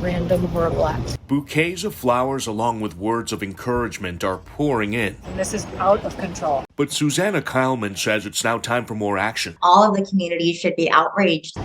random horrible act. Bouquets of flowers along with words of encouragement are pouring in. And this is out of control. But Susanna Kyleman says it's now time for more action. All of the community should be outraged.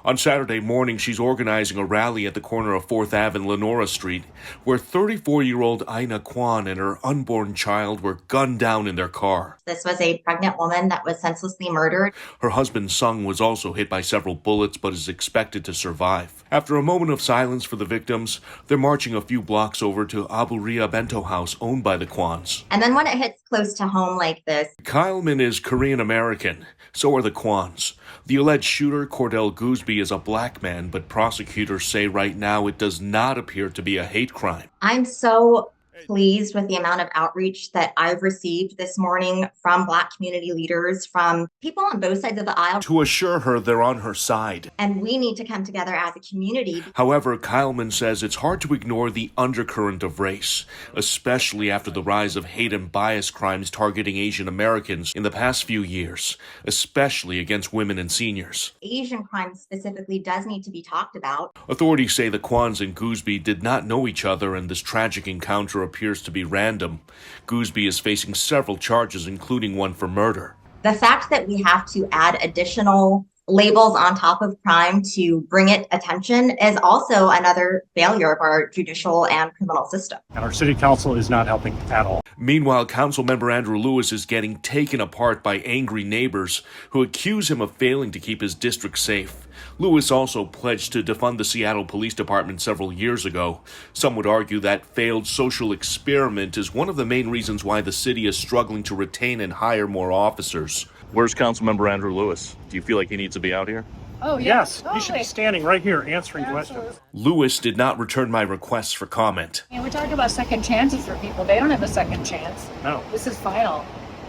On Saturday morning, she's organizing a rally at the corner of 4th Ave and Lenora Street, where 34-year-old Eina Kwon and her unborn child were gunned down in their car. This was a pregnant woman that was senselessly murdered. Her husband Sung was also hit by several bullets but is expected to survive. After a moment of silence for the victims, they're marching a few blocks over to Abu Ria Bento House owned by the Kwons. And then when it hits close to home like this... Kyleman is Korean-American. So are the Kwons. The alleged shooter, Cordell Goosby, is a black man, but prosecutors say right now it does not appear to be a hate crime. I'm so pleased with the amount of outreach that I've received this morning from Black community leaders, from people on both sides of the aisle, to assure her they're on her side. And we need to come together as a community. However, Kyleman says it's hard to ignore the undercurrent of race, especially after the rise of hate and bias crimes targeting Asian Americans in the past few years, especially against women and seniors. Asian crime specifically does need to be talked about. Authorities say the Kwons and Goosby did not know each other, and this tragic encounter appears to be random. Goosby is facing several charges, including one for murder. The fact that we have to add additional labels on top of crime to bring it attention is also another failure of our judicial and criminal system. And our city council is not helping at all. Meanwhile, Councilmember Andrew Lewis is getting taken apart by angry neighbors who accuse him of failing to keep his district safe. Lewis also pledged to defund the Seattle Police Department several years ago. Some would argue that failed social experiment is one of the main reasons why the city is struggling to retain and hire more officers. Where's Councilmember Andrew Lewis? Do you feel like he needs to be out here? Oh, yeah. Yes, he should be standing right here answering questions. Lewis did not return my requests for comment. And we talk about second chances for people. They don't have a second chance. No. This is final.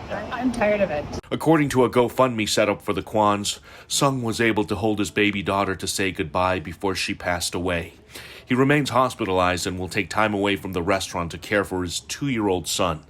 I'm tired of it. According to a GoFundMe set up for the Kwons, Sung was able to hold his baby daughter to say goodbye before she passed away. He remains hospitalized and will take time away from the restaurant to care for his 2-year-old son.